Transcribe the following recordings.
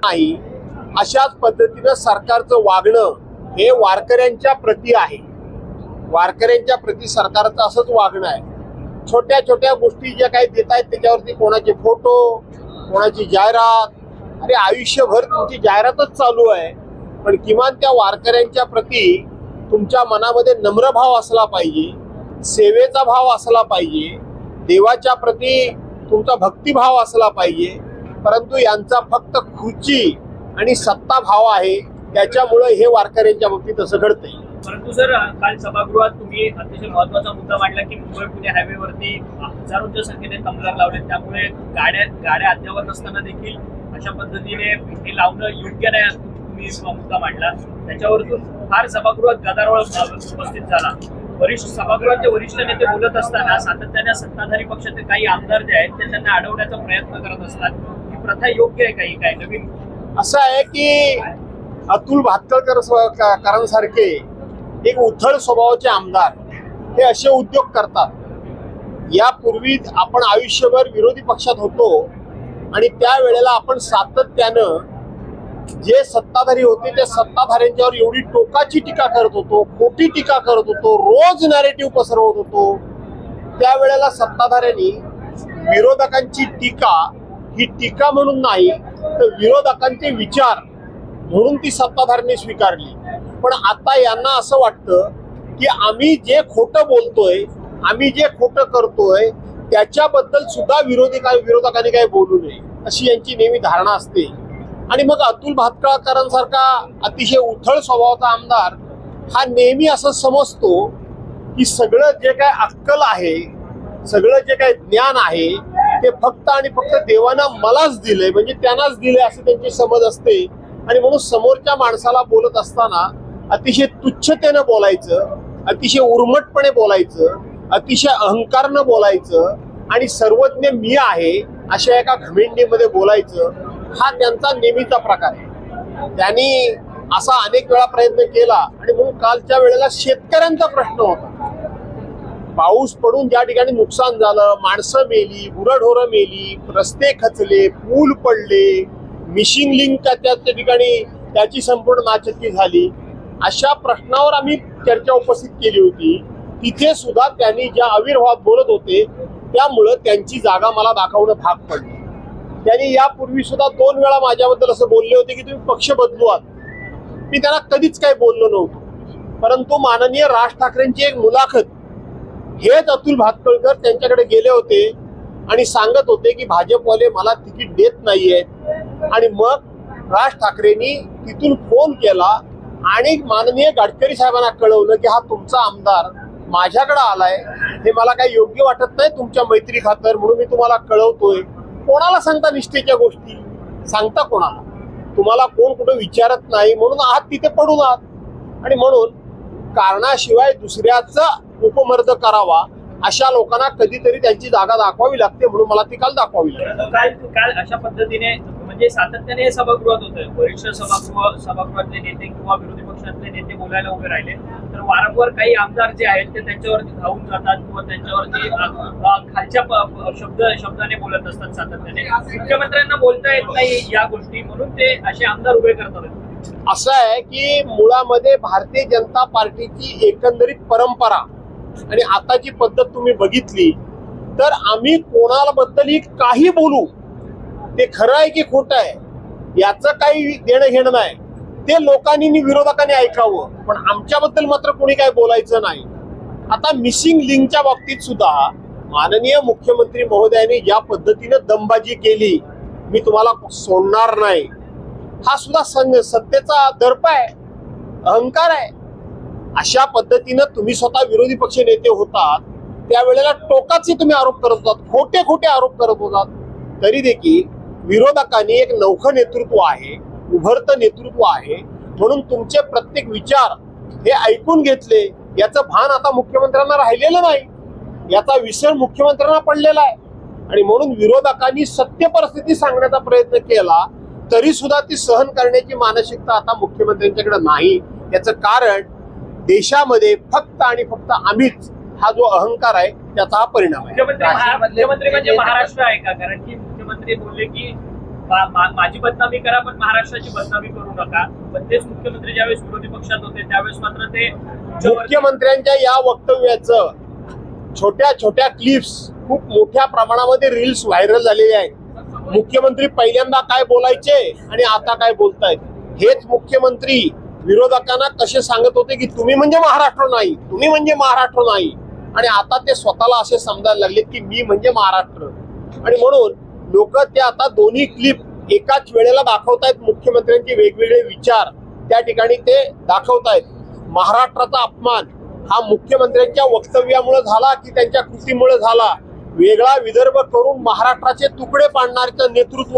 नाही अशाच पद्धतीनं सरकारचं वागणं हे वारकऱ्यांच्या प्रती आहे. वारकऱ्यांच्या प्रती सरकारचं असंच वागणं आहे. छोट्या छोट्या गोष्टी ज्या काही देत आहेत त्याच्यावरती कोणाचे फोटो, कोणाची जाहिरात, अरे आयुष्यभर तुमची जाहिरातच चालू आहे. पण किमान त्या वारकऱ्यांच्या प्रती तुमच्या मनामध्ये नम्र भाव असला पाहिजे, सेवेचा भाव असला पाहिजे, देवाच्या प्रती तुमचा भक्तिभाव असला पाहिजे. परंतु यांचा फक्त खुर्ची आणि सत्ता भाव आहे, त्याच्यामुळे हे वारकऱ्यांच्या बाबतीत असं घडतंय. परंतु सर, काल सभागृहात तुम्ही अतिशय महत्वाचा मुद्दा मांडला की मुंबई पुणे हायवेवरती हजारोच्या संख्येने तंबलर लावले, त्यामुळे गाड्या अद्यावत नसताना देखील अशा पद्धतीने हे लावणं योग्य नाही, तुम्ही मुद्दा मांडला. त्याच्यावरून फार सभागृहात गदारोळ उपस्थित झाला. सभागृहाचे वरिष्ठ नेते बोलत असताना सातत्याने सत्ताधारी पक्षाचे काही आमदार जे आहेत ते त्यांना अडवण्याचा प्रयत्न करत असतात. ही प्रथा योग्य आहे काही काय नवीन? असं आहे की अतुल भातखळकरांसारखे एक उथळ स्वभावाचे आमदार हे असे उद्योग करतात. यापूर्वी आपण आयुष्यभर विरोधी पक्षात होतो आणि त्यावेळेला आपण सातत्यानं जे सत्ताधारी होते त्या सत्ताधाऱ्यांच्यावर एवढी टोकाची टीका करत होतो, खोटी टीका करत होतो, रोज नॅरेटिव्ह पसरवत होतो. त्यावेळेला सत्ताधाऱ्यांनी विरोधकांची टीका ही टीका म्हणून नाही तर विरोधकांचे विचार म्हणून ती सत्ताधाऱ्यांनी स्वीकारली. पण आता यांना असं वाटतं की आम्ही जे खोटं बोलतोय, आम्ही जे खोटं करतोय त्याच्याबद्दल सुद्धा विरोधकांनी काही बोलू नये अशी यांची नेहमी धारणा असते. आणि मग अतुल भातखळकरांसारखा अतिशय उथळ स्वभावाचा आमदार हा नेहमी असं समजतो की सगळं जे काय अक्कल आहे, सगळं जे काय ज्ञान आहे ते फक्त आणि फक्त देवानं मलाच दिलंय, म्हणजे त्यांनाच दिलंय असं त्यांची समज असते. आणि म्हणून समोरच्या माणसाला बोलत असताना अतिशय तुच्छतेनं बोलायचं, अतिशय उर्मटपणे बोलायचं, अतिशय अहंकारनं बोलायचं आणि सर्वज्ञ मी आहे अशा एका घमेंडीमध्ये बोलायचं, हा त्यांचा नेहमीचा प्रकार आहे. त्यांनी असा अनेक वेळा प्रयत्न केला. आणि म्हणून कालच्या वेळेला शेतकऱ्यांचा प्रश्न होता. पाऊस पडून ज्या ठिकाणी नुकसान झालं, माणसं मेली, गुरंढोरं मेली, रस्ते खचले, पूल पडले, मिशिंग लिंक त्या ठिकाणी त्याची संपूर्ण नाचक्की झाली, अशा प्रश्नावर आम्ही चर्चा उपस्थित केली होती. तिथे सुद्धा त्यांनी ज्या आविर्भावात बोलत होते त्यामुळं त्यांची जागा मला दाखवणं भाग पडलं. त्यांनी यापूर्वी सुद्धा 2 वेळा माझ्याबद्दल असं बोलले होते की तुम्ही पक्ष बदलूआत. मी त्यांना कधीच काही बोललो नव्हतो. परंतु माननीय राज ठाकरेंची एक मुलाखत हेच अतुल भातखळकर त्यांच्याकडे गेले होते आणि सांगत होते की भाजपवाले मला तिकीट देत नाहीये. आणि मग राज ठाकरेंनी तिथून फोन केला आणि माननीय गडकरी साहेबांना कळवलं की हा तुमचा आमदार माझ्याकडे आलाय, हे मला काही योग्य वाटत नाही तुमच्या मैत्री खातर, म्हणून मी तुम्हाला कळवतोय. कोणाला सांगता निष्ठेच्या गोष्टी? सांगता कोणाला? तुम्हाला कोण कुठं विचारत नाही म्हणून आहात तिथे पडून आहात. आणि म्हणून कारणाशिवाय दुसऱ्याचा उपमर्द करावा अशा लोकांना कधीतरी त्यांची जागा दाखवावी लागते, म्हणून मला ती काल दाखवावी लागते. काल अशा पद्धतीने म्हणजे सातत्याने हे सभागृहात होतं. वरिष्ठ सभागृहातले नेते किंवा विरोधी पक्षातले नेते बोलायला उभे राहिले तर वारंवार काही आमदार जे आहेत ते त्यांच्यावरती धावून जातात किंवा त्यांच्यावरती खालच्या शब्दाने बोलत असतात सातत्याने. मुख्यमंत्र्यांना बोलता येत नाही या गोष्टी, म्हणून ते असे आमदार उभे करतात. असं आहे की मुळामध्ये भारतीय जनता पार्टीची एकंदरीत परंपरा आणि आताची पद्धत तुम्ही बघितली तर आम्ही कोणाला बद्दल काही बोलू, ते खरं आहे की खोटं आहे याचं काही देणं घेणं नाही, ते लोकांनी विरोधकांनी ऐकावं. पण आमच्याबद्दल मात्र कोणी काही बोलायचं नाही. आता मिसिंग लिंकच्या बाबतीत सुद्धा माननीय मुख्यमंत्री महोदयांनी ज्या पद्धतीनं दमबाजी केली, मी तुम्हाला सोडणार नाही, हा सुद्धा सत्तेचा दर्प आहे, अहंकार आहे. अशा पद्धतीनं तुम्ही स्वतः विरोधी पक्ष नेते होतात त्यावेळेला टोकाचे तुम्ही आरोप करत होतात, खोटे खोटे आरोप करत होतात. तरी देखील विरोधकांनी एक नवखं नेतृत्व आहे, उभरतं नेतृत्व आहे, म्हणून तुमचे प्रत्येक विचार हे ऐकून घेतले. याचं भान आता मुख्यमंत्र्यांना राहिलेलं नाही, याचा विसर मुख्यमंत्र्यांना पडलेला आहे. आणि म्हणून विरोधकांनी सत्य परिस्थिती सांगण्याचा प्रयत्न केला तरी सुद्धा ती सहन करण्याची मानसिकता आता मुख्यमंत्र्यांच्याकडे नाही. याचं कारण देशामध्ये फक्त आणि फक्त आम्हीच हा जो अहंकार आहे त्याचा हा परिणाम आहे. मुख्यमंत्री म्हणजे महाराष्ट्र आहे का? कारण की मुख्यमंत्री बोलले की माझी बदनामी करा पण महाराष्ट्राची बदनामी करू नका. पण तेच मुख्यमंत्री ज्यावेळेस विरोधी पक्षात होते त्यावेळेस मात्र ते मुख्यमंत्र्यांच्या या वक्तव्याचं छोट्या छोट्या क्लिप्स खूप मोठ्या प्रमाणामध्ये रील्स व्हायरल झालेले आहेत. मुख्यमंत्री पहिल्यांदा काय बोलायचे आणि आता काय बोलतायत. हेच मुख्यमंत्री विरोधकांना कसे सांगत होते की तुम्ही म्हणजे महाराष्ट्र नाही, तुम्ही म्हणजे महाराष्ट्र नाही, आणि आता ते स्वतःला असे समजायला लागलेत की मी म्हणजे महाराष्ट्र. आणि म्हणून लोक ते आता दोन्ही क्लिप एकाच वेळेला दाखवतायत. मुख्यमंत्र्यांचे वेगवेगळे विचार त्या ठिकाणी ते दाखवतायत. महाराष्ट्राचा अपमान हा मुख्यमंत्र्यांच्या वक्तव्यामुळे झाला की त्यांच्या कृतीमुळे झाला. वेगळा विदर्भ करून महाराष्ट्राचे तुकडे पाडण्याचं नेतृत्व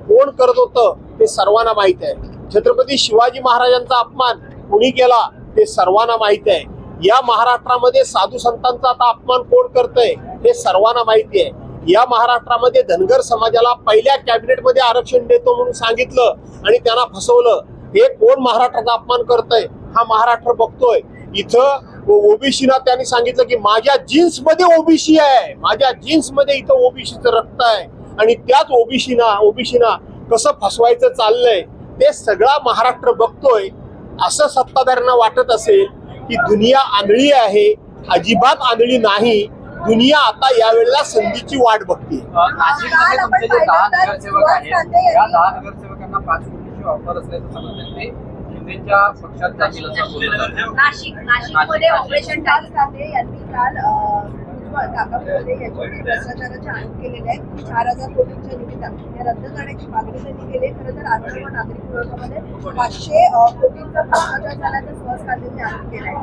कोण करत होतं ते सर्वांना माहित आहे. छत्रपती शिवाजी महाराजांचा अपमान कोणी केला ते सर्वांना माहिती आहे. या महाराष्ट्रामध्ये साधू संतांचा आता अपमान कोण करतंय हे सर्वांना माहिती आहे. या महाराष्ट्रामध्ये धनगर समाजाला पहिल्या कॅबिनेटमध्ये आरक्षण देतो म्हणून सांगितलं आणि त्यांना फसवलं. हे कोण महाराष्ट्राचा अपमान करतंय हा महाराष्ट्र बघतोय. इथं ओबीसीना त्यांनी सांगितलं की माझ्या जीन्स मध्ये ओबीसी आहे, माझ्या जीन्स मध्ये इथं ओबीसीचं रक्त आहे, आणि त्याच ओबीसीना कसं फसवायचं चाललंय ते सगळा महाराष्ट्र बघतोय. असं सत्ताधाऱ्यांना वाटत असेल की दुनिया आंधळी आहे. अजिबात आंधळी नाही. दुनिया आता यावेळेला संधीची वाट बघते. नाशिकमध्ये तुमचे जे 10 नगरसेवक आहेत या 10 नगरसेवकांना 5 कोटीची ऑफर असल्याचं समजतं. ते शिंदेच्या पक्षात जातील असं बोलतात. नाशिकमध्ये ऑपरेशन टाळी यांनी काल काकामध्ये याच्यावर भ्रष्टाचाराचे आरोप केलेले आहेत. 4,000 कोटींच्या निमित्ताने हे रद्द करण्याची मागणी त्यांनी केली. खरं तर अन्न व नागरी पुरवठ्यामध्ये 500 कोटींचा भ्रष्टाचार झाल्याचा सुहास कांदेंनी आरोप केलाय.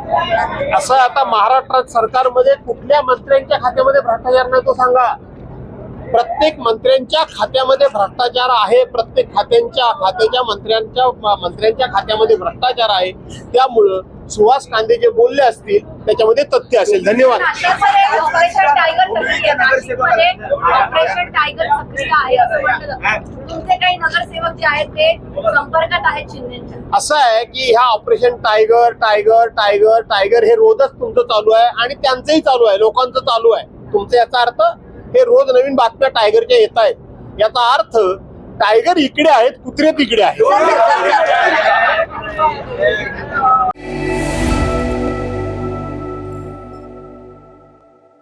असं आता महाराष्ट्रात सरकारमध्ये कुठल्या मंत्र्यांच्या खात्यामध्ये भ्रष्टाचार नाही तो सांगा. प्रत्येक मंत्र्यांच्या खात्यामध्ये भ्रष्टाचार आहे. प्रत्येक खात्याच्या मंत्र्यांच्या खात्यामध्ये भ्रष्टाचार आहे. त्यामुळं सुहास कांदे जे बोलले असतील त्याच्यामध्ये तथ्य असेल. धन्यवाद. ऑपरेशन टायगर सक्रिय आहे असं म्हटलं जातं. तुमचे काही नगरसेवक जे आहेत ते संपर्कात आहेत शिंदेच्या. असं आहे की ह्या ऑपरेशन टायगर हे रोजच तुमचं चालू आहे आणि त्यांचंही चालू आहे, लोकांचं चालू आहे. तुमचं याचा अर्थ हे रोज नवीन बातम्या टायगरच्या येत आहेत. याचा अर्थ टायगर इकडे आहेत, कुत्रे तिकडे आहेत.